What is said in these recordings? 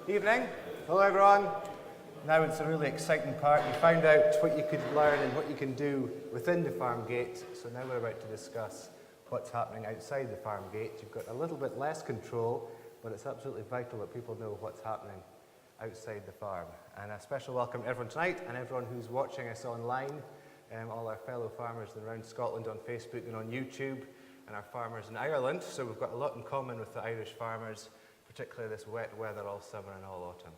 Evening. Hello everyone. Now it's a really exciting part. You found out what you could learn and what you can do within the farm gate. So now we're about to discuss what's happening outside the farm gate. You've got a little bit less control, but it's absolutely vital that people know what's happening outside the farm. And a special welcome to everyone tonight and everyone who's watching us online, all our fellow farmers around Scotland on Facebook and on YouTube, and our farmers in Ireland. So we've got a lot in common with the Irish farmers, particularly this wet weather all summer and all autumn.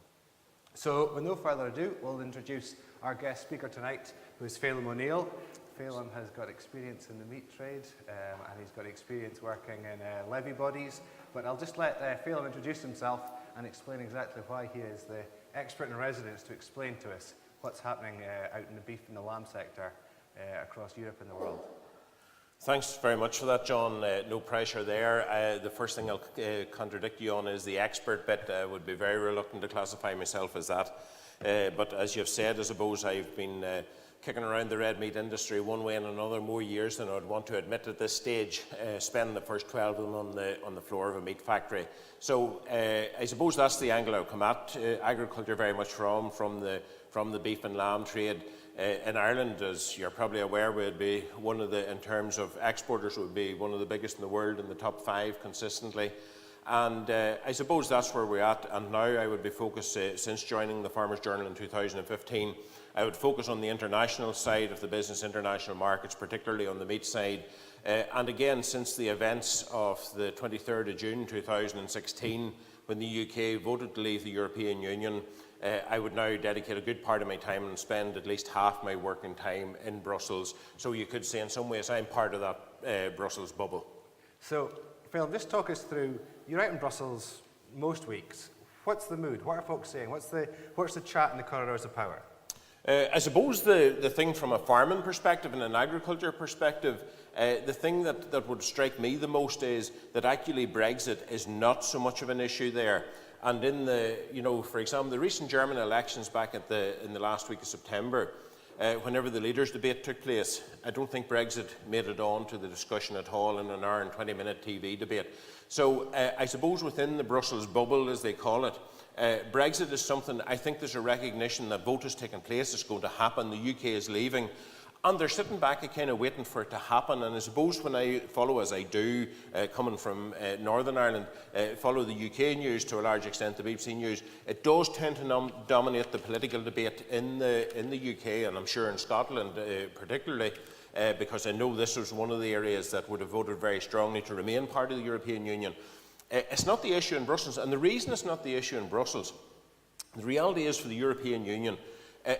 So with no further ado, we'll introduce our guest speaker tonight, who is Phelim O'Neill. Phelim has got experience in the meat trade, and he's got experience working in levy bodies. But I'll just let Phelim introduce himself and explain exactly why he is the expert in residence to explain to us what's happening out in the beef and the lamb sector across Europe and the world. Thanks very much for that, John. No pressure there. The first thing I'll contradict you on is the expert bit. I would be very reluctant to classify myself as that. But as you've said, I suppose I've been kicking around the red meat industry one way and another more years than I'd want to admit at this stage, spending the first 12 of them on the floor of a meat factory. So I suppose that's the angle I'll come at. Agriculture very much from the beef and lamb trade. In Ireland, as you're probably aware, would be one of the, in terms of exporters, would be one of the biggest in the world, in the top 5 consistently. And I suppose that's where we're at. And now I would be focused, since joining the Farmers Journal in 2015, I would focus on the international side of the business, international markets, particularly on the meat side. And again, since the events of the 23rd of June 2016, when the UK voted to leave the European Union, I would now dedicate a good part of my time and spend at least half my working time in Brussels. So you could say in some ways I'm part of that Brussels bubble. So, Phil, just talk us through, you're out in Brussels most weeks. What's the mood? What are folks saying? What's the chat in the corridors of power? I suppose the thing from a farming perspective and an agriculture perspective, the thing that would strike me the most is that actually Brexit is not so much of an issue there. And in the, for example, the recent German elections back in the last week of September, whenever the leaders' debate took place, I don't think Brexit made it on to the discussion at all in an hour and 20-minute TV debate. So I suppose within the Brussels bubble, as they call it, Brexit is something, I think there's a recognition that vote has taken place, it's going to happen, the UK is leaving. And they're sitting back and kind of waiting for it to happen. And I suppose when I follow, as I do, coming from Northern Ireland, follow the UK news to a large extent, the BBC news, it does tend to dominate the political debate in the UK, and I'm sure in Scotland particularly, because I know this was one of the areas that would have voted very strongly to remain part of the European Union. It's not the issue in Brussels, and the reason it's not the issue in Brussels, the reality is for the European Union,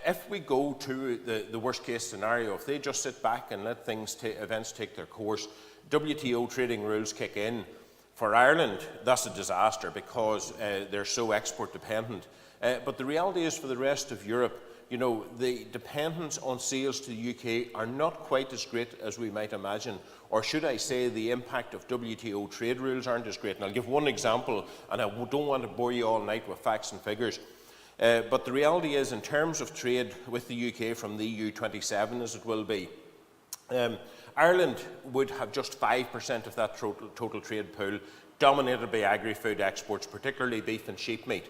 if we go to the worst case scenario, if they just sit back and let events take their course, WTO trading rules kick in. For Ireland, that's a disaster because they're so export dependent. But the reality is for the rest of Europe, the dependence on sales to the UK are not quite as great as we might imagine. Or should I say the impact of WTO trade rules aren't as great. And I'll give one example, and I don't want to bore you all night with facts and figures. But the reality is, in terms of trade with the UK from the EU 27, as it will be, Ireland would have just 5% of that total trade pool, dominated by agri-food exports, particularly beef and sheep meat.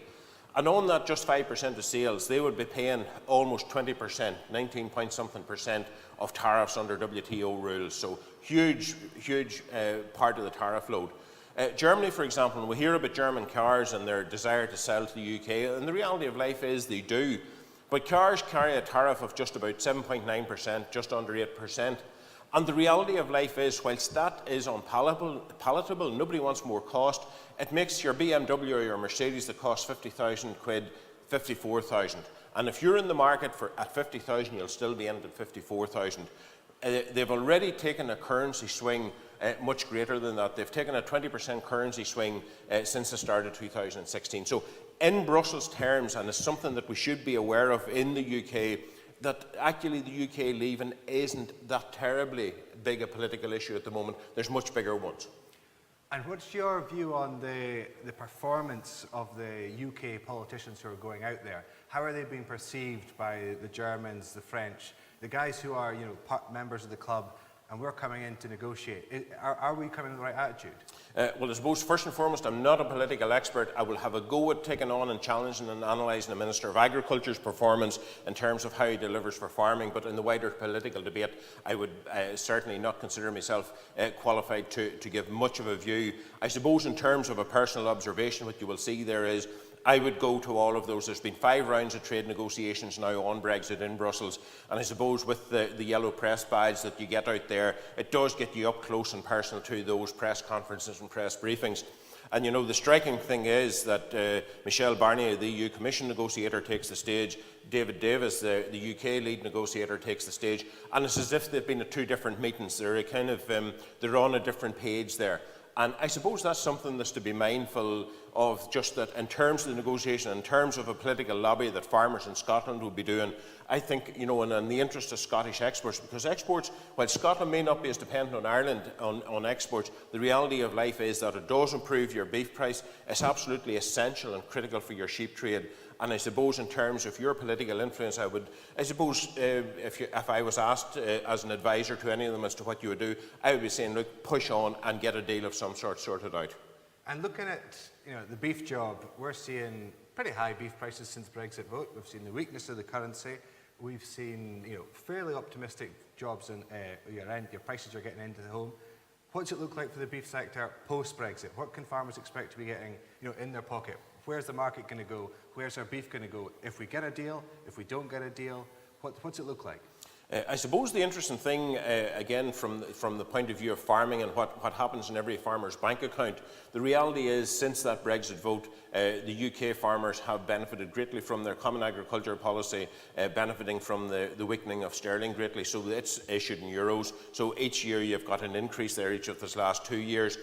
And on that just 5% of sales, they would be paying almost 20%, 19-point-something% of tariffs under WTO rules. So huge part of the tariff load. Germany, for example, we hear about German cars and their desire to sell to the UK, and the reality of life is they do. But cars carry a tariff of just about 7.9%, just under 8%. And the reality of life is, whilst that is unpalatable, nobody wants more cost, it makes your BMW or your Mercedes that costs 50,000 quid, 54,000. And if you're in the market at 50,000, you'll still be in at 54,000. They've already taken a currency swing much greater than that. They've taken a 20% currency swing since the start of 2016. So in Brussels terms, and it's something that we should be aware of in the UK, that actually the UK leaving isn't that terribly big a political issue at the moment. There's much bigger ones. And what's your view on the performance of the UK politicians who are going out there? How are they being perceived by the Germans, the French, the guys who are members of the club? and we're coming in to negotiate. Are we coming with the right attitude? Well, I suppose first and foremost, I'm not a political expert. I will have a go at taking on and challenging and analysing the Minister of Agriculture's performance in terms of how he delivers for farming, but in the wider political debate, I would certainly not consider myself qualified to give much of a view. I suppose in terms of a personal observation, what you will see there is I would go to all of those. There's been 5 rounds of trade negotiations now on Brexit in Brussels, and I suppose with the yellow press badge that you get out there, it does get you up close and personal to those press conferences and press briefings. And you know, the striking thing is that Michel Barnier, the EU Commission negotiator, takes the stage. David Davis, the UK lead negotiator, takes the stage, and it's as if they've been at 2 different meetings. They're kind of they're on a different page there. And I suppose that's something that's to be mindful of, just that in terms of the negotiation, in terms of a political lobby that farmers in Scotland will be doing, I think, you know, and in the interest of Scottish exports, because exports, while Scotland may not be as dependent on Ireland on exports, the reality of life is that it does improve your beef price. It's absolutely essential and critical for your sheep trade. And I suppose in terms of your political influence, if I was asked as an advisor to any of them as to what you would do, I would be saying, look, push on and get a deal of some sort sorted out. And looking at the beef job, we're seeing pretty high beef prices since Brexit vote. We've seen the weakness of the currency. We've seen fairly optimistic jobs in your prices are getting into the home. What's it look like for the beef sector post-Brexit? What can farmers expect to be getting in their pocket? Where's the market going to go? Where's our beef going to go? If we get a deal, if we don't get a deal, what's it look like? I suppose the interesting thing, again, from the point of view of farming and what happens in every farmer's bank account, the reality is since that Brexit vote, the UK farmers have benefited greatly from their common agricultural policy, benefiting from the weakening of sterling greatly. So it's issued in euros. So each year you've got an increase there each of these last 2 years.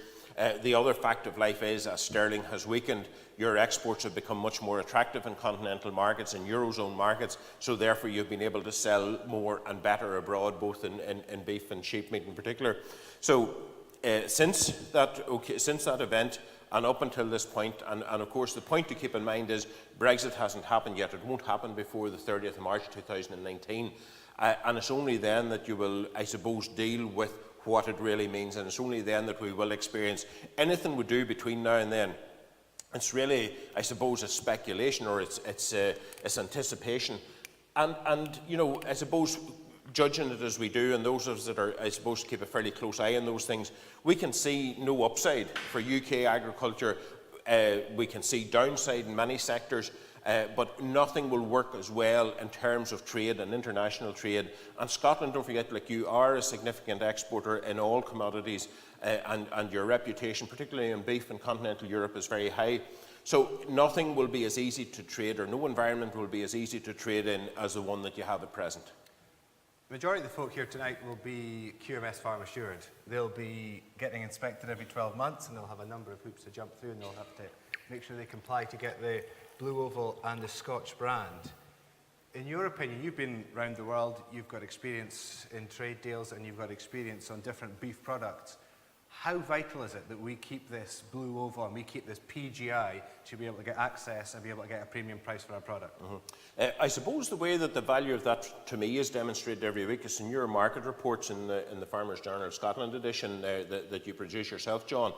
The other fact of life is, as sterling has weakened, your exports have become much more attractive in continental markets and Eurozone markets, so therefore you've been able to sell more and better abroad, both in beef and sheep meat in particular. So since that event and up until this point, and of course the point to keep in mind is Brexit hasn't happened yet. It won't happen before the 30th of March 2019, and it's only then that you will, I suppose, deal with what it really means, and it's only then that we will experience anything we do between now and then. It's really, I suppose, a speculation, or it's anticipation, and I suppose, judging it as we do, and those of us that are, I suppose, keep a fairly close eye on those things, we can see no upside for UK agriculture. We can see downside in many sectors. But nothing will work as well in terms of trade and international trade. And Scotland, don't forget, like, you are a significant exporter in all commodities, and your reputation, particularly in beef in continental Europe, is very high. So nothing will be as easy to trade, or no environment will be as easy to trade in as the one that you have at present. The majority of the folk here tonight will be QMS farm assured. They'll be getting inspected every 12 months, and they'll have a number of hoops to jump through, and they'll have to make sure they comply to get the Blue Oval and the Scotch brand. In your opinion, you've been around the world, you've got experience in trade deals, and you've got experience on different beef products. How vital is it that we keep this Blue Oval and we keep this PGI to be able to get access and be able to get a premium price for our product? I suppose the way that the value of that, to me, is demonstrated every week is in your market reports in the Farmers Journal of Scotland edition that you produce yourself, John.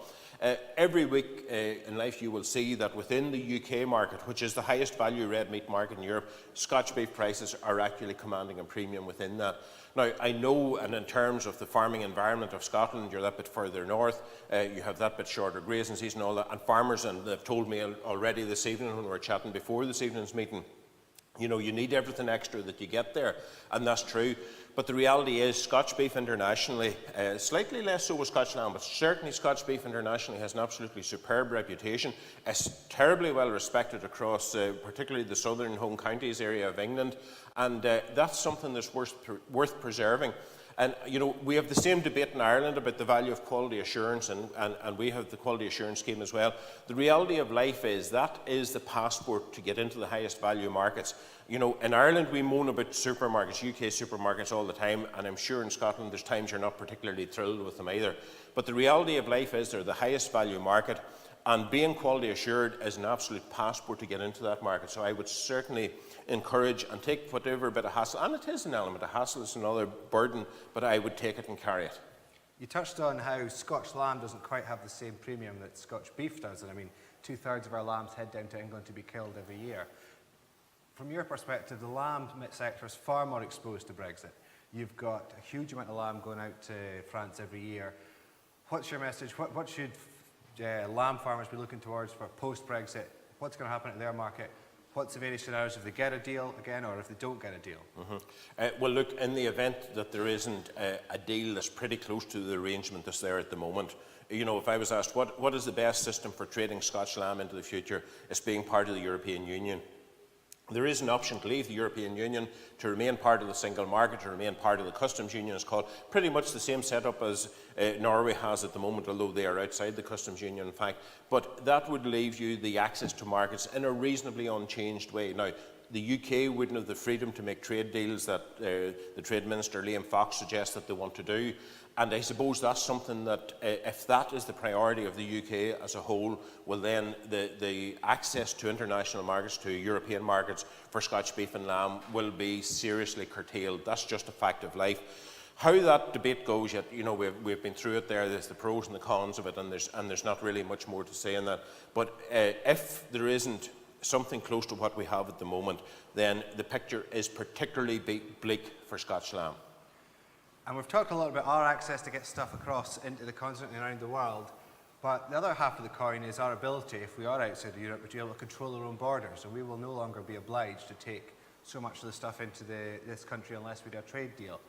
Every week in life you will see that within the UK market, which is the highest value red meat market in Europe, Scotch beef prices are actually commanding a premium within that. Now, I know, and in terms of the farming environment of Scotland, you're that bit further north, you have that bit shorter grazing season, all that, and farmers, and they've told me already this evening when we were chatting before this evening's meeting, you need everything extra that you get there, and that's true. But the reality is, Scotch beef internationally, slightly less so with Scotch lamb, but certainly Scotch beef internationally has an absolutely superb reputation. It's terribly well respected across particularly the southern home counties area of England, and that's something that's worth preserving. And we have the same debate in Ireland about the value of quality assurance, and we have the quality assurance scheme as well. The reality of life is that is the passport to get into the highest value markets. In Ireland we moan about supermarkets, UK supermarkets, all the time, and I'm sure in Scotland there's times you're not particularly thrilled with them either. But the reality of life is they're the highest value market, And being quality assured is an absolute passport to get into that market. So I would certainly encourage and take whatever bit of hassle, and it is an element of hassle, it's another burden, but I would take it and carry it. You touched on how Scotch lamb doesn't quite have the same premium that Scotch beef does, and I mean, 2/3 of our lambs head down to England to be killed every year. From your perspective, the lamb sector is far more exposed to Brexit. You've got a huge amount of lamb going out to France every year. What's your message? What should lamb farmers be looking towards for post-Brexit? What's going to happen to their market? What's the various scenarios if they get a deal again or if they don't get a deal? Well, look, in the event that there isn't a deal that's pretty close to the arrangement that's there at the moment, you know, if I was asked what is the best system for trading Scotch lamb into the future, it's being part of the European Union. There is an option to leave the European Union, to remain part of the single market, to remain part of the customs union. It's called pretty much the same setup as Norway has at the moment, although they are outside the customs union, in fact. But that would leave you the access to markets in a reasonably unchanged way. Now, the UK wouldn't have the freedom to make trade deals that the Trade Minister, Liam Fox, suggests that they want to do. And I suppose that's something that, if that is the priority of the UK as a whole, well then the access to international markets, to European markets for Scotch beef and lamb will be seriously curtailed. That's just a fact of life. How that debate goes yet, you know, we've been through it there. There's the pros and the cons of it, and there's not really much more to say on that. But if there isn't something close to what we have at the moment, then the picture is particularly bleak for Scotch lamb. And we've talked a lot about our access to get stuff across into the continent and around the world, but the other half of the coin is our ability, if we are outside of Europe, to be able to control our own borders, and we will no longer be obliged to take so much of the stuff into this country unless we do a trade deal.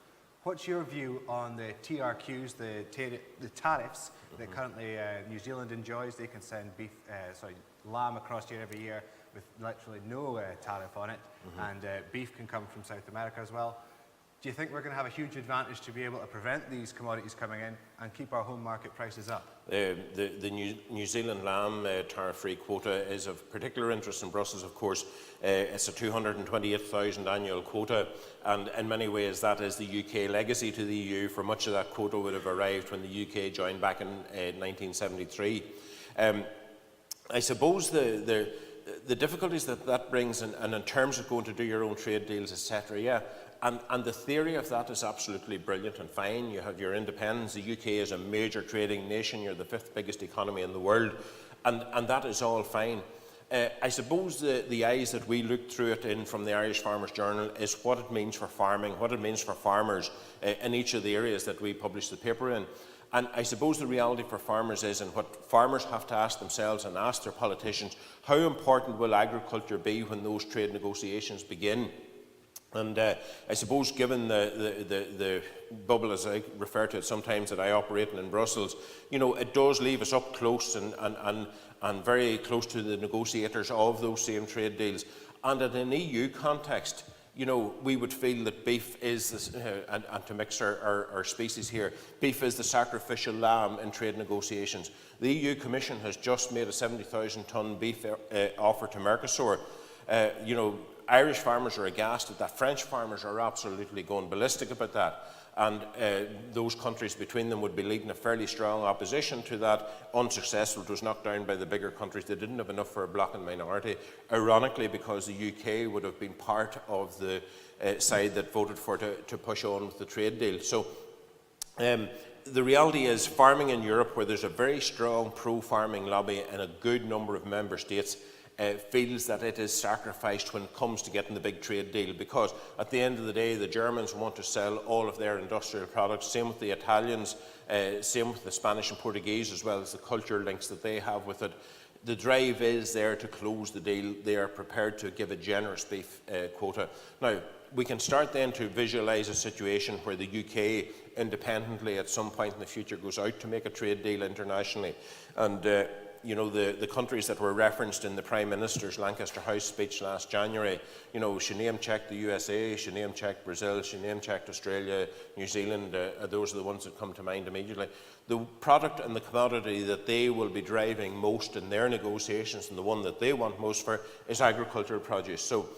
What's your view on the TRQs, the tariffs that currently New Zealand enjoys? They can send lamb across here every year with literally no tariff on it, and beef can come from South America as well. Do you think we're going to have a huge advantage to be able to prevent these commodities coming in and keep our home market prices up? The New Zealand lamb tariff-free quota is of particular interest in Brussels, of course. It's a 228,000 annual quota, and in many ways that is the UK legacy to the EU, for much of that quota would have arrived when the UK joined back in 1973. I suppose the difficulties that brings, and in terms of going to do your own trade deals, etc., yeah, and the theory of that is absolutely brilliant and fine. You have your independence. The UK is a major trading nation. You're the 5th biggest economy in the world, and that is all fine. I suppose the eyes that we look through it in from the Irish Farmers Journal is what it means for farming, what it means for farmers in each of the areas that we publish the paper in. And I suppose the reality for farmers is, and what farmers have to ask themselves and ask their politicians, how important will agriculture be when those trade negotiations begin? And I suppose, given the bubble, as I refer to it sometimes, that I operate in Brussels, you know, it does leave us up close and very close to the negotiators of those same trade deals. And in an EU context, you know, we would feel that beef is, and to mix our species here, beef is the sacrificial lamb in trade negotiations. The EU Commission has just made a 70,000-tonne beef offer to Mercosur. You know, Irish farmers are aghast at that. French farmers are absolutely going ballistic about that. And those countries between them would be leading a fairly strong opposition to that. Unsuccessful. It was knocked down by the bigger countries. They didn't have enough for a blocking minority, ironically, because the UK would have been part of the side that voted for to push on with the trade deal. So the reality is, farming in Europe, where there's a very strong pro-farming lobby in a good number of member states, feels that it is sacrificed when it comes to getting the big trade deal, because at the end of the day the Germans want to sell all of their industrial products, same with the Italians, same with the Spanish and Portuguese, as well as the cultural links that they have with it. The drive is there to close the deal. They are prepared to give a generous beef quota. Now, we can start then to visualise a situation where the UK independently at some point in the future goes out to make a trade deal internationally, and you know, the countries that were referenced in the Prime Minister's Lancaster House speech last January, you know, she name-checked the USA, she name-checked Brazil, she name-checked Australia, New Zealand, those are the ones that come to mind immediately. The product and the commodity that they will be driving most in their negotiations, and the one that they want most for, is agricultural produce. So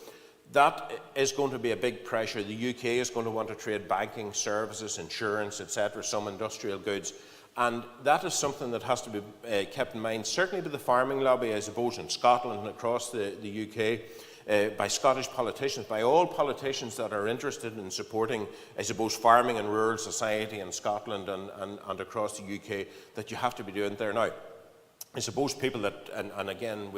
that is going to be a big pressure. The UK is going to want to trade banking services, insurance, etc., some industrial goods. And that is something that has to be kept in mind, certainly by the farming lobby, I suppose, in Scotland and across the UK, by Scottish politicians, by all politicians that are interested in supporting, I suppose, farming and rural society in Scotland and across the UK, that you have to be doing there now. I suppose people that, and again,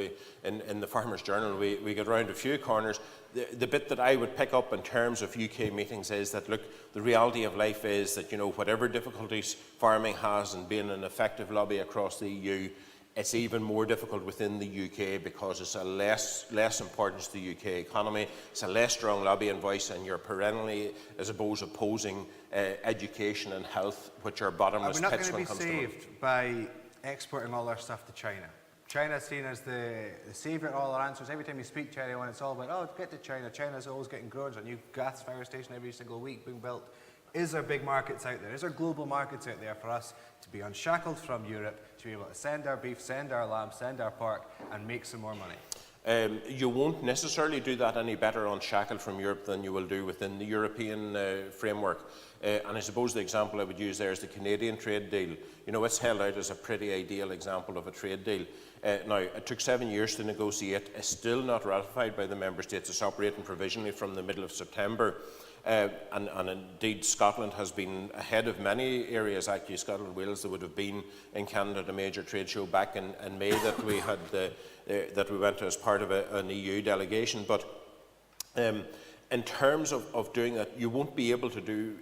in the Farmers' Journal, we get around a few corners. The bit that I would pick up in terms of UK meetings is that, look, the reality of life is that, whatever difficulties farming has in being an effective lobby across the EU, it's even more difficult within the UK because it's a less importance to the UK economy, it's a less strong lobbying voice, and you're perennially, I suppose, opposing education and health, which are bottomless pits when it comes to money. We're not going to be saved by exporting all our stuff to China. China is seen as the saviour of all our answers. Every time you speak to anyone, it's all about, oh, get to China. China's always getting growers, a new gas fire station every single week being built. Is there big markets out there? Is there global markets out there for us to be unshackled from Europe, to be able to send our beef, send our lamb, send our pork, and make some more money? You won't necessarily do that any better unshackled from Europe than you will do within the European framework. And I suppose the example I would use there is the Canadian trade deal. It's held out as a pretty ideal example of a trade deal. Now, it took 7 years to negotiate. It's still not ratified by the member states. It's operating provisionally from the middle of September. And indeed, Scotland has been ahead of many areas. Actually, Scotland and Wales, there would have been in Canada at a major trade show back in May that we had that we went to as part of an EU delegation. But in terms of doing that, you won't be able to do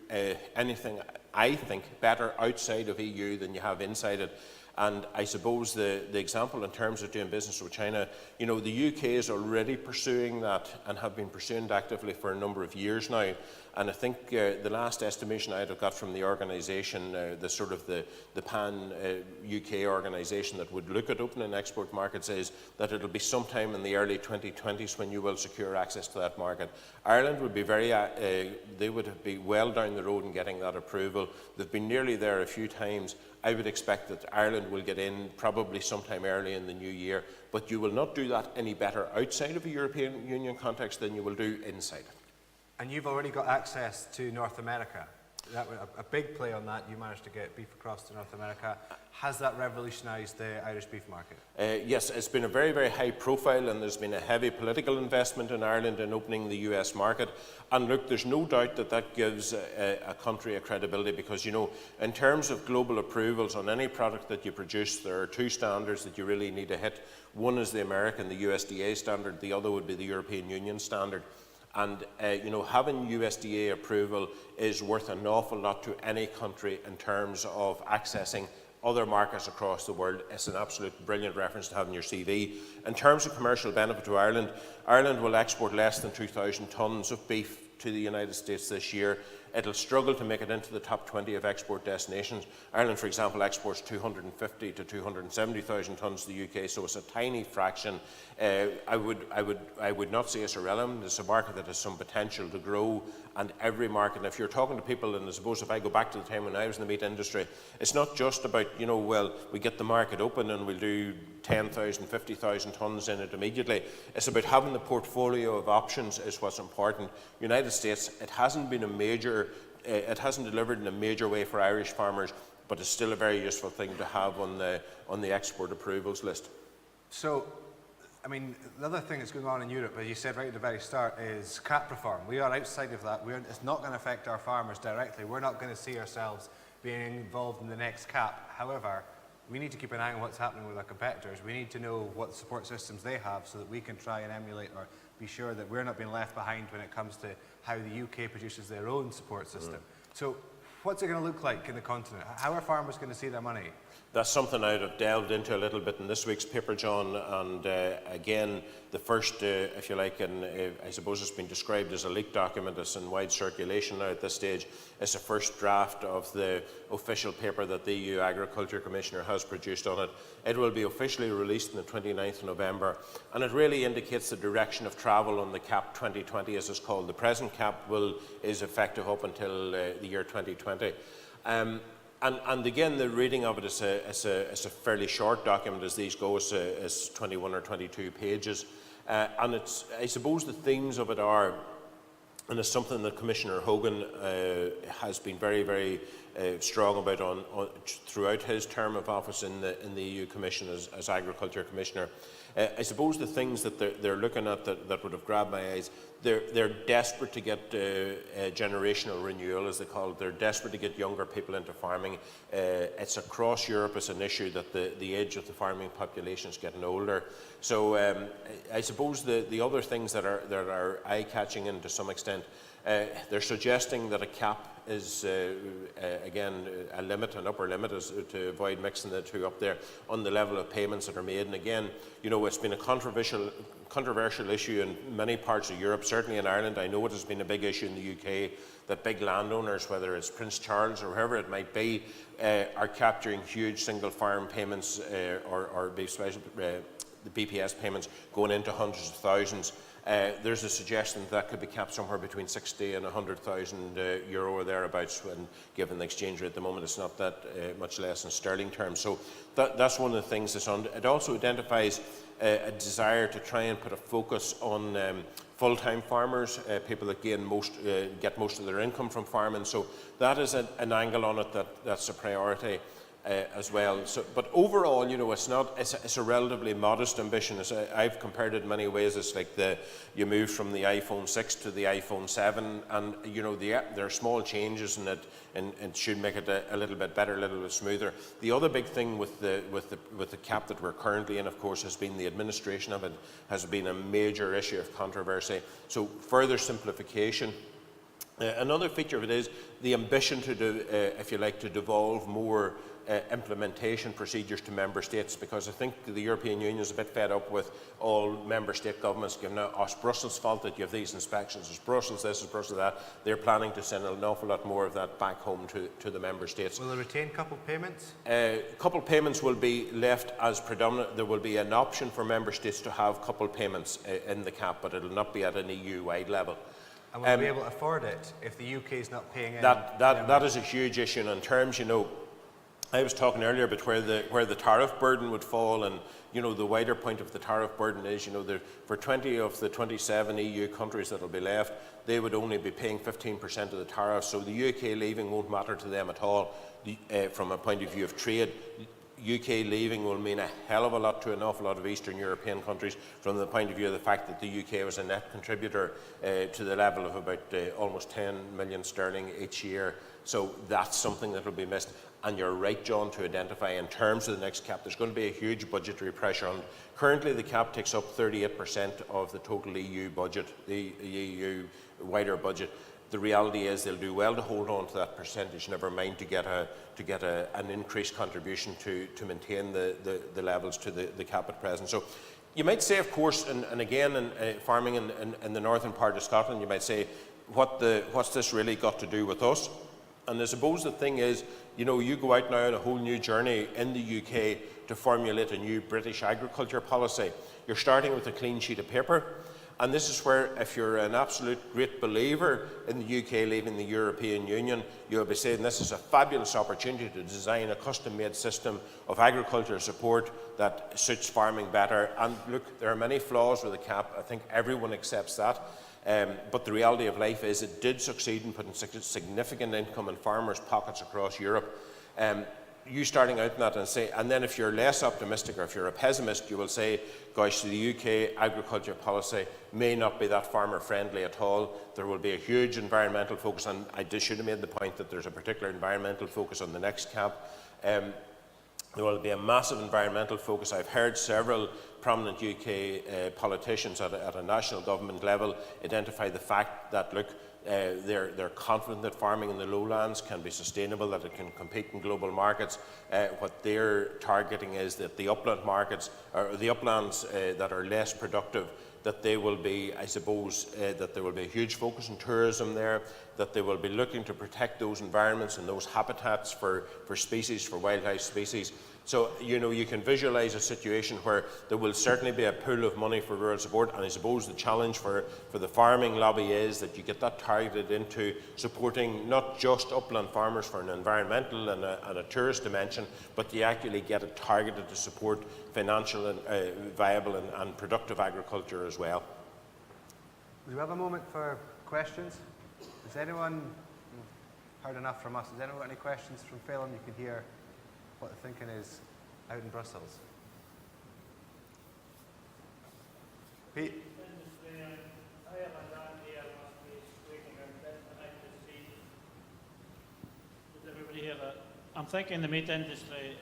anything, I think, better outside of EU than you have inside it. And I suppose the example in terms of doing business with China, the UK is already pursuing that and have been pursuing it actively for a number of years now. And I think the last estimation I got from the organisation, the pan-UK organisation that would look at opening export markets, is that it'll be sometime in the early 2020s when you will secure access to that market. Ireland would be they would be well down the road in getting that approval. They've been nearly there a few times. I would expect that Ireland will get in probably sometime early in the new year, but you will not do that any better outside of a European Union context than you will do inside. And you've already got access to North America. That was a big play on that. You managed to get beef across to North America. Has that revolutionised the Irish beef market? Yes, it's been a very, very high profile, and there's been a heavy political investment in Ireland in opening the US market. And look, there's no doubt that gives a country a credibility because, in terms of global approvals on any product that you produce, there are two standards that you really need to hit. One is the American, the USDA standard. The other would be the European Union standard. And, having USDA approval is worth an awful lot to any country in terms of accessing other markets across the world. It's an absolute brilliant reference to have in your CV. In terms of commercial benefit to Ireland, Ireland will export less than 2,000 tonnes of beef to the United States this year. It'll struggle to make it into the top 20 of export destinations. Ireland, for example, exports 250 to 270,000 tonnes to the UK, so it's a tiny fraction. I would not say it's irrelevant. It's a market that has some potential to grow, and every market, and if you're talking to people, and I suppose if I go back to the time when I was in the meat industry, it's not just about, well, we get the market open and we'll do 10,000, 50,000 tonnes in it immediately. It's about having the portfolio of options is what's important. United States, it hasn't delivered in a major way for Irish farmers, but it's still a very useful thing to have on the export approvals list. So, the other thing that's going on in Europe, as you said right at the very start, is CAP reform. We are outside of that. It's not going to affect our farmers directly. We're not going to see ourselves being involved in the next CAP. However, we need to keep an eye on what's happening with our competitors. We need to know what support systems they have so that we can try and emulate or be sure that we're not being left behind when it comes to how the UK produces their own support system. So what's it going to look like in the continent? How are farmers going to see their money? That's something I'd have delved into a little bit in this week's paper, John, and again, the first, if you like, and I suppose it's been described as a leaked document. It's in wide circulation now at this stage. It's the first draft of the official paper that the EU Agriculture Commissioner has produced on it. It will be officially released on the 29th of November, and it really indicates the direction of travel on the CAP 2020, as it's called. The present CAP is effective up until the year 2020. And again, the reading of it is a fairly short document as these go. It's 21 or 22 pages. And I suppose the themes of it are, and it's something that Commissioner Hogan has been very, very strong about throughout his term of office in the EU Commission as Agriculture Commissioner. I suppose the things that they're looking at that would have grabbed my eyes, they're desperate to get generational renewal, as they call it. They're desperate to get younger people into farming. It's across Europe as an issue that the age of the farming population is getting older. So I suppose the other things that are eye-catching and to some extent, they're suggesting that a cap is, again, a limit, an upper limit, to avoid mixing the two up there on the level of payments that are made. And again, you know, it's been a controversial issue in many parts of Europe, certainly in Ireland. I know it has been a big issue in the UK, that big landowners, whether it's Prince Charles or whoever it might be, are capturing huge single farm payments or the BPS payments going into hundreds of thousands. There's a suggestion that could be capped somewhere between 60 and 100,000 euro or thereabouts, and given the exchange rate at the moment, it's not that much less in sterling terms. So that's one of the things that's on. It also identifies a desire to try and put a focus on full-time farmers, people that get most of their income from farming. So that is an angle on it that's a priority. As well. So, but overall, you know, it's a relatively modest ambition. I've compared it in many ways. It's like you move from the iPhone 6 to the iPhone 7, and you know there are small changes in it, and it should make it a little bit better, a little bit smoother. The other big thing with the cap that we're currently in, of course, has been the administration of it. Has been a major issue of controversy. So further simplification. Another feature of it is the ambition to do, if you like, to devolve more implementation procedures to member states, because I think the European Union is a bit fed up with all member state governments giving us Brussels' fault that you have these inspections, it's Brussels this, it's Brussels that. They're planning to send an awful lot more of that back home to the member states. Will they retain coupled payments? Coupled payments will be left as predominant. There will be an option for member states to have coupled payments in the cap, but it will not be at an EU-wide level. And will we be able to afford it if the UK is not paying in? That is a huge issue. And in terms, you know, I was talking earlier about where the tariff burden would fall, and you know the wider point of the tariff burden is, you know, for 20 of the 27 EU countries that will be left, they would only be paying 15% of the tariff. So the UK leaving won't matter to them at all from a point of view of trade. UK leaving will mean a hell of a lot to an awful lot of Eastern European countries from the point of view of the fact that the UK was a net contributor to the level of about almost 10 million sterling each year. So that's something that will be missed. And you're right, John, to identify in terms of the next cap, there's going to be a huge budgetary pressure on. Currently, the cap takes up 38% of the total EU budget, the EU wider budget. The reality is they'll do well to hold on to that percentage, never mind to get an increased contribution to maintain the levels to the cap at present. So you might say, of course, and again, in farming in the northern part of Scotland, you might say, what's this really got to do with us? And I suppose the thing is, you know, you go out now on a whole new journey in the UK to formulate a new British agriculture policy. You're starting with a clean sheet of paper. And this is where, if you're an absolute great believer in the UK leaving the European Union, you'll be saying this is a fabulous opportunity to design a custom-made system of agricultural support that suits farming better. And look, there are many flaws with the cap. I think everyone accepts that. But the reality of life is it did succeed in putting significant income in farmers' pockets across Europe. You starting out in that and then if you're less optimistic or if you're a pessimist, you will say, gosh, the UK agriculture policy may not be that farmer friendly at all. There will be a huge environmental focus, and I should have made the point that there's a particular environmental focus on the next cap. There will be a massive environmental focus. I've heard several prominent UK politicians at a national government level identify the fact that, look, they're confident that farming in the lowlands can be sustainable, that it can compete in global markets. What they're targeting is that the upland markets, or the uplands that are less productive, that they will be, I suppose, that there will be a huge focus on tourism there, that they will be looking to protect those environments and those habitats for species, for wildlife species. So, you know, you can visualise a situation where there will certainly be a pool of money for rural support, and I suppose the challenge for the farming lobby is that you get that targeted into supporting not just upland farmers for an environmental and a tourist dimension, but you actually get it targeted to support financial and viable and productive agriculture as well. Do we have a moment for questions? Does anyone? heard enough from us. Has anyone got any questions from Phelim? You can hear what the thinking is out in Brussels. Pete? Everybody hear that? I'm thinking the meat industry,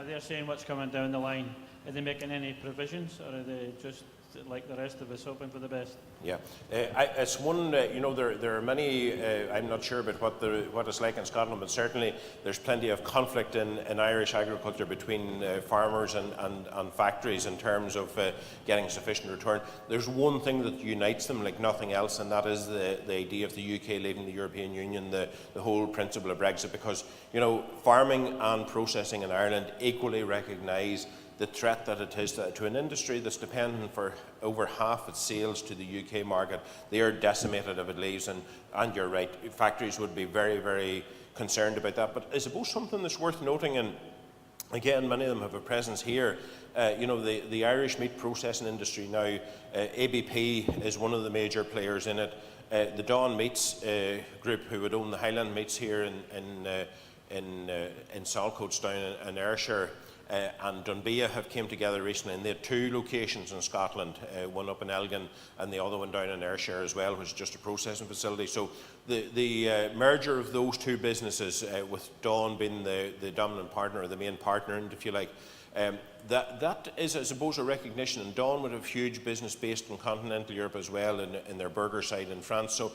they're saying what's coming down the line. Are they making any provisions, or are they just like the rest of us hoping for the best? Yeah, it's one, there are many, I'm not sure about what it's like in Scotland, but certainly there's plenty of conflict in Irish agriculture between farmers and factories in terms of getting sufficient return. There's one thing that unites them like nothing else, and that is the idea of the UK leaving the European Union, the whole principle of Brexit, because, farming and processing in Ireland equally recognise the threat that it is to an industry that's dependent for over half its sales to the UK market. They are decimated if it leaves, and you're right, factories would be very, very concerned about that. But I suppose something that's worth noting, and again, many of them have a presence here, the Irish meat processing industry now, ABP is one of the major players in it. The Dawn Meats group, who would own the Highland Meats here in Saltcoats down in Ayrshire, and Dunbia have came together recently, and they had two locations in Scotland, one up in Elgin and the other one down in Ayrshire as well, which is just a processing facility. So the merger of those two businesses, with Dawn being the dominant partner, or the main partner, and if you like, that is, I suppose, a recognition. And Dawn would have huge business based in continental Europe as well, in their burger side in France. So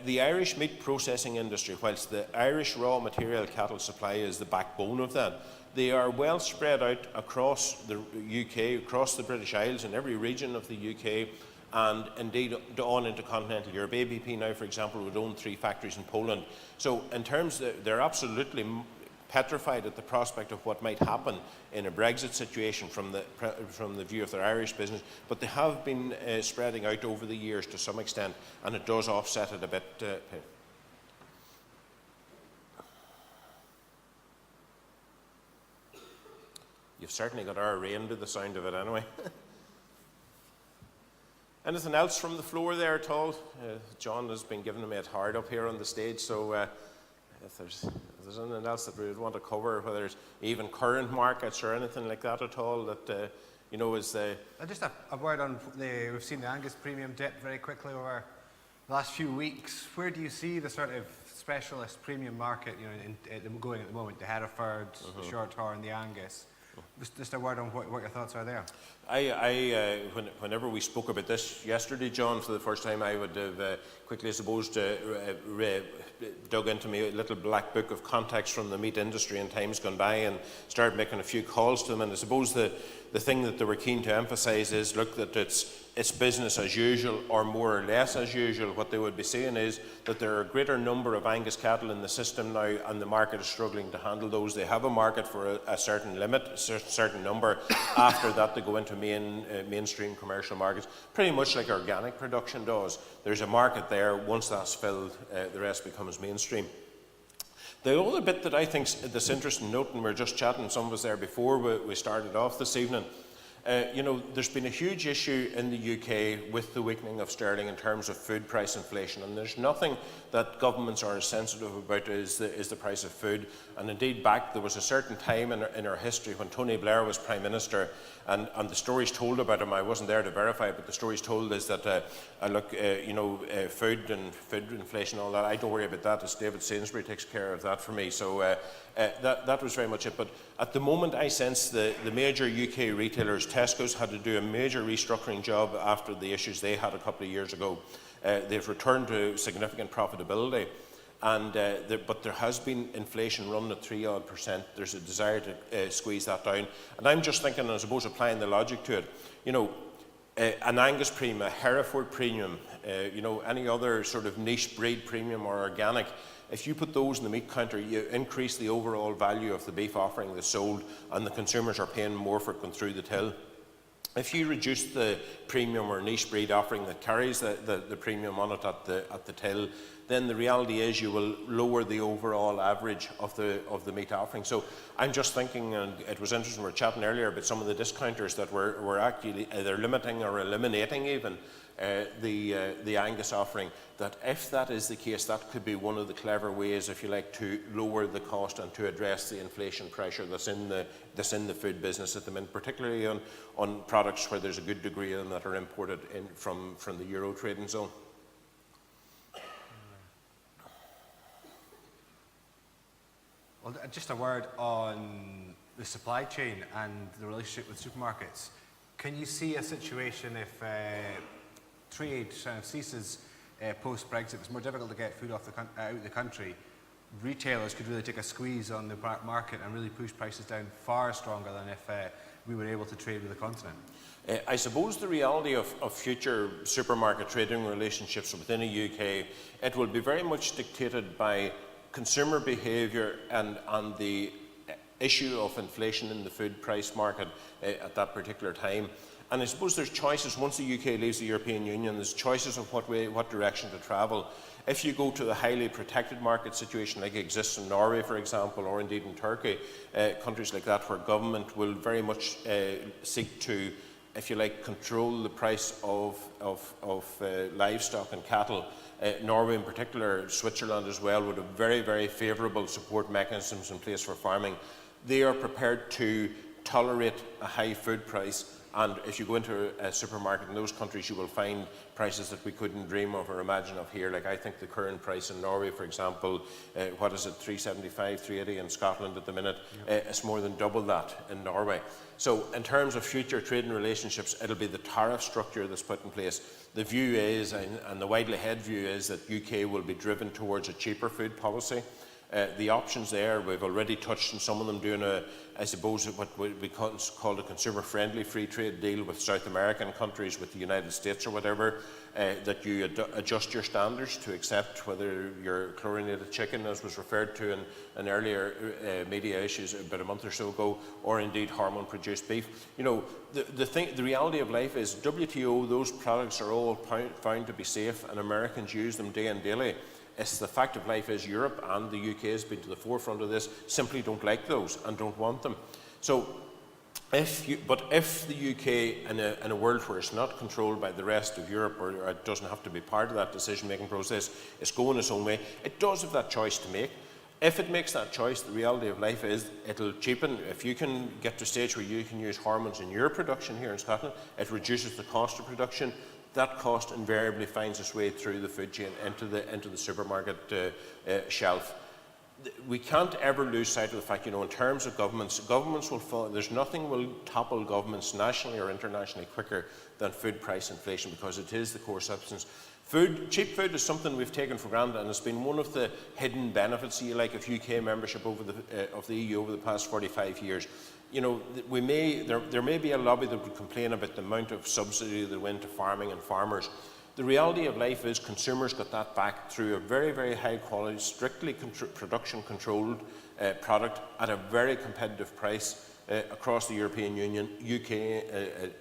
the Irish meat processing industry, whilst the Irish raw material cattle supply is the backbone of that, they are well spread out across the UK, across the British Isles, in every region of the UK, and indeed on into continental Europe. ABP now, for example, would own 3 factories in Poland. So in terms of, they're absolutely petrified at the prospect of what might happen in a Brexit situation from the view of their Irish business, but they have been spreading out over the years to some extent, and it does offset it a bit. You've certainly got our rain to the sound of it anyway. Anything else from the floor there at all? John has been giving me a hard up here on the stage, so if there's anything else that we would want to cover, whether it's even current markets or anything like that at all, that is the... Just a word on we've seen the Angus premium dip very quickly over the last few weeks. Where do you see the sort of specialist premium market, going at the moment? The Hereford, the Shorthorn, the Angus. Just a word on what your thoughts are there. Whenever we spoke about this yesterday, John, for the first time, I would have quickly, I suppose, dug into my little black book of contacts from the meat industry in times gone by and started making a few calls to them. And I suppose the thing that they were keen to emphasise is, look, that it's business as usual, or more or less as usual. What they would be saying is that there are a greater number of Angus cattle in the system now, and the market is struggling to handle those. They have a market for a certain limit, a certain number. After that, they go into mainstream commercial markets, pretty much like organic production does. There's a market there. Once that's filled, the rest becomes mainstream. The other bit that I think that's interesting to note, and we were just chatting, some of us there before we started off this evening, there's been a huge issue in the UK with the weakening of sterling in terms of food price inflation, and there's nothing that governments are as sensitive about is the price of food. And indeed, there was a certain time in our history when Tony Blair was Prime Minister, and the stories told about him, I wasn't there to verify it, but the stories told is that, food and food inflation and all that, I don't worry about that, it's David Sainsbury takes care of that for me. So that was very much it. But at the moment, I sense the major UK retailers, Tesco's, had to do a major restructuring job after the issues they had a couple of years ago. They've returned to significant profitability, and but there has been inflation running at 3% There's a desire to squeeze that down. And I'm just thinking, I suppose, applying the logic to it, an Angus premium, a Hereford premium, any other sort of niche breed premium or organic, if you put those in the meat counter, you increase the overall value of the beef offering that's sold, and the consumers are paying more for it going through the till. If you reduce the premium or niche breed offering that carries the premium on it at the till, then the reality is you will lower the overall average of the meat offering. So I'm just thinking, and it was interesting, we were chatting earlier about some of the discounters that were actually either limiting or eliminating even the Angus offering, that if that is the case, that could be one of the clever ways, if you like, to lower the cost and to address the inflation pressure that's in the food business at the minute, particularly on products where there's a good degree of them that are imported in from the Euro trading zone. Well, just a word on the supply chain and the relationship with supermarkets. Can you see a situation if trade kind of ceases post-Brexit, it's more difficult to get food out of the country, retailers could really take a squeeze on the market and really push prices down far stronger than if we were able to trade with the continent? I suppose the reality of future supermarket trading relationships within the UK, it will be very much dictated by consumer behaviour and the issue of inflation in the food price market at that particular time. And I suppose there's choices, once the UK leaves the European Union, there's choices of what direction to travel. If you go to the highly protected market situation like exists in Norway, for example, or indeed in Turkey, countries like that where government will very much seek to, if you like, control the price of livestock and cattle. Norway in particular, Switzerland as well, would have very, very favourable support mechanisms in place for farming. They are prepared to tolerate a high food price, and if you go into a supermarket in those countries, you will find prices that we couldn't dream of or imagine of here. Like I think the current price in Norway, for example, what is it, 375, 380 in Scotland at the minute, it's more than double that in Norway. So in terms of future trading relationships, it'll be the tariff structure that's put in place. The view is, and the widely held view is, that UK will be driven towards a cheaper food policy. The options there, we've already touched on some of them, doing I suppose what we call a consumer-friendly free trade deal with South American countries, with the United States or whatever, that you adjust your standards to accept whether you're chlorinated chicken, as was referred to in earlier media issues about a month or so ago, or indeed hormone-produced beef. You know, the reality of life is WTO, those products are all found to be safe, and Americans use them day and daily. It's the fact of life is Europe, and the UK has been to the forefront of this, simply don't like those and don't want them. So, if the UK, in a world where it's not controlled by the rest of Europe, or it doesn't have to be part of that decision-making process, it's going its own way, it does have that choice to make. If it makes that choice, the reality of life is it'll cheapen. If you can get to a stage where you can use hormones in your production here in Scotland, it reduces the cost of production. That cost invariably finds its way through the food chain into the supermarket shelf. We can't ever lose sight of the fact, you know, in terms of governments will fall. There's nothing will topple governments nationally or internationally quicker than food price inflation, because it is the core substance. Cheap food is something we've taken for granted, and it's been one of the hidden benefits, you like, of UK membership of the EU over the past 45 years. You know, there may be a lobby that would complain about the amount of subsidy that went to farming and farmers. The reality of life is consumers got that back through a very, very high quality, strictly production controlled product at a very competitive price across the European Union, UK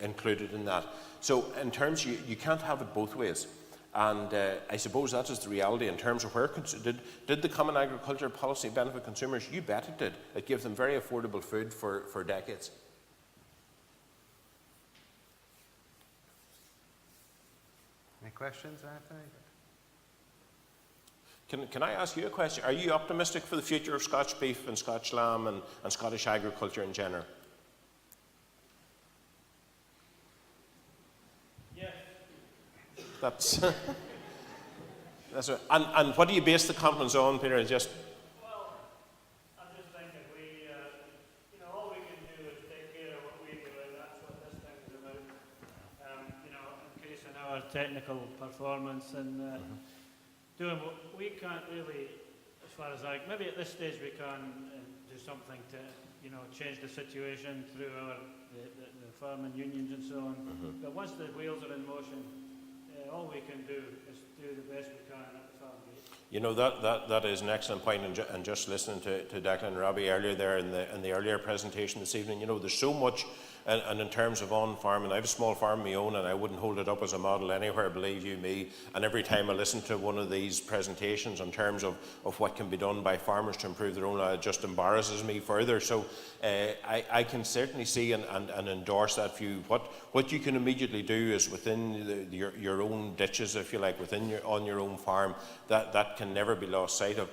included in that. So in terms, you can't have it both ways. And I suppose that is the reality in terms of where did the Common Agriculture Policy benefit consumers? You bet it did. It gave them very affordable food for decades. Any questions, Anthony? Can I ask you a question? Are you optimistic for the future of Scotch beef and Scotch lamb and Scottish agriculture in general? That's and what do you base the confidence on, Peter? Well, I just think if we, all we can do is take care of what we do, and that's what this thing is about. Increasing our technical performance and doing what we can't really, as far as maybe at this stage we can do something to, change the situation through the farming unions and so on. But once the wheels are in motion, all we can do is do the best we can at the farm gate. You know, that is an excellent point, and just listening to Declan and Robbie earlier there in the earlier presentation this evening, you know, there's so much And in terms of on-farming, I have a small farm of my own and I wouldn't hold it up as a model anywhere, believe you me. And every time I listen to one of these presentations in terms of what can be done by farmers to improve their own life, it just embarrasses me further. So I can certainly see and endorse that view. What you can immediately do is within your own ditches, if you like, on your own farm, that can never be lost sight of.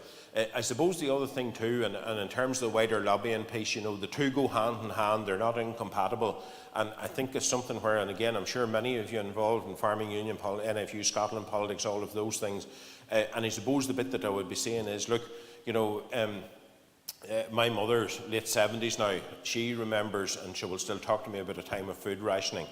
I suppose the other thing too, and in terms of the wider lobbying piece, you know, the two go hand in hand, they're not incompatible. And I think it's something where, and again, I'm sure many of you involved in farming union, NFU, Scotland politics, all of those things. And I suppose the bit that I would be saying is, look, you know, my mother's late 70s now, she remembers, and she will still talk to me about a time of food rationing.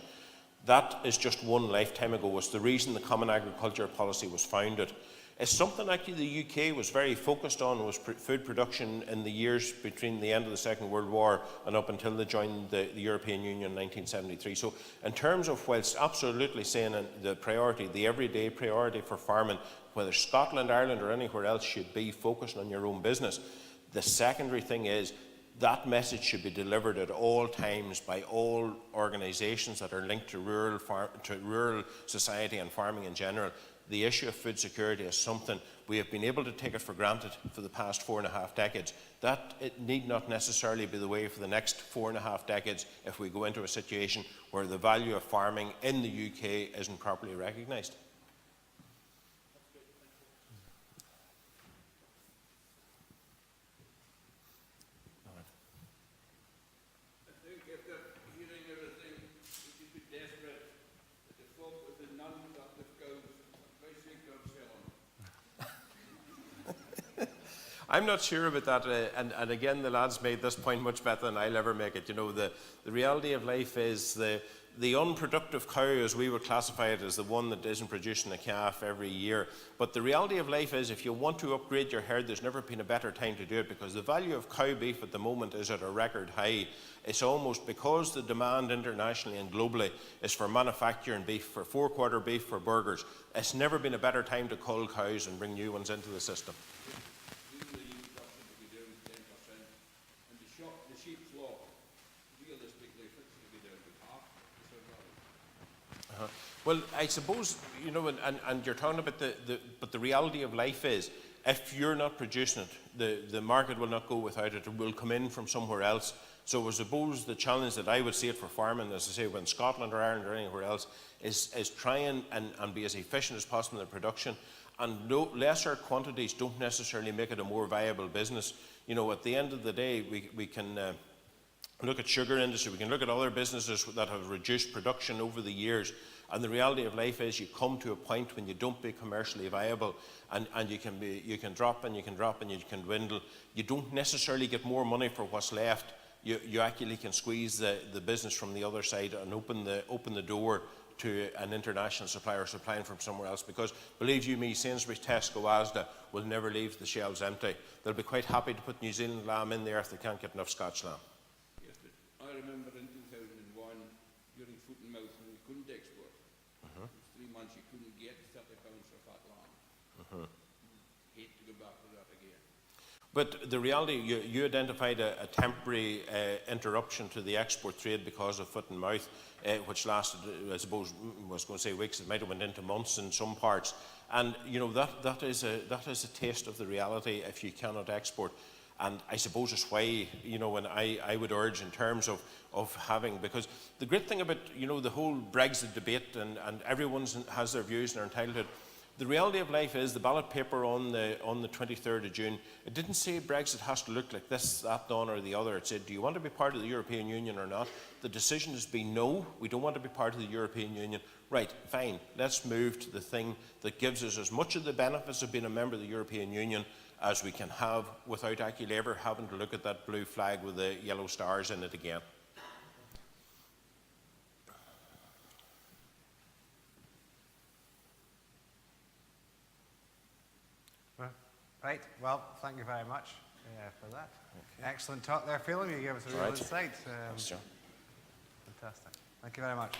That is just one lifetime ago. It's the reason the Common Agriculture Policy was founded. It's something actually the UK was very focused on, was food production in the years between the end of the Second World War and up until they joined the European Union in 1973. So in terms of, whilst absolutely saying the priority, the everyday priority for farming, whether Scotland, Ireland or anywhere else, should be focusing on your own business, the secondary thing is that message should be delivered at all times by all organisations that are linked to rural society and farming in general. The issue of food security is something we have been able to take it for granted for the past 4.5 decades. That it need not necessarily be the way for the next 4.5 decades if we go into a situation where the value of farming in the UK isn't properly recognised. I'm not sure about that, and again, the lads made this point much better than I'll ever make it. You know, the reality of life is the unproductive cow, as we would classify it, is the one that isn't producing a calf every year. But the reality of life is, if you want to upgrade your herd, there's never been a better time to do it, because the value of cow beef at the moment is at a record high. It's almost because the demand internationally and globally is for manufacturing beef, for four-quarter beef, for burgers. It's never been a better time to cull cows and bring new ones into the system. Well, I suppose, you know, and you're talking about but the reality of life is, if you're not producing it, the market will not go without it. It will come in from somewhere else. So I suppose the challenge that I would see it for farming, as I say, when Scotland or Ireland or anywhere else, is try and be as efficient as possible in production. And lesser quantities don't necessarily make it a more viable business. You know, at the end of the day, we can look at sugar industry, we can look at other businesses that have reduced production over the years. And the reality of life is, you come to a point when you don't be commercially viable, and you can drop and you can drop and you can dwindle. You don't necessarily get more money for what's left. You actually can squeeze the business from the other side and open the door to an international supplier supplying from somewhere else. Because believe you me, Sainsbury's, Tesco, Asda will never leave the shelves empty. They'll be quite happy to put New Zealand lamb in there if they can't get enough Scotch lamb. Yes, but I remember in 2001 during foot and mouth when we couldn't export. 3 months you couldn't get 30 pounds for fat lamb. Hate to go back to that again. But the reality, you identified a temporary interruption to the export trade because of foot and mouth, which lasted, I suppose, I was going to say weeks, it might have went into months in some parts. And you know, that is a taste of the reality if you cannot export. And I suppose it's why, you know, when I would urge in terms of having, because the great thing about, you know, the whole Brexit debate, and everyone has their views and are entitled to it. The reality of life is, the ballot paper on the 23rd of June, it didn't say Brexit has to look like this, that, one or the other. It said, do you want to be part of the European Union or not? The decision has been no, we don't want to be part of the European Union. Right, fine, let's move to the thing that gives us as much of the benefits of being a member of the European Union as we can have without actually ever having to look at that blue flag with the yellow stars in it again. Right, well, thank you very much for that. Okay. Excellent talk there, Phelim. You gave us a real insight. Thanks, John. Fantastic. Thank you very much.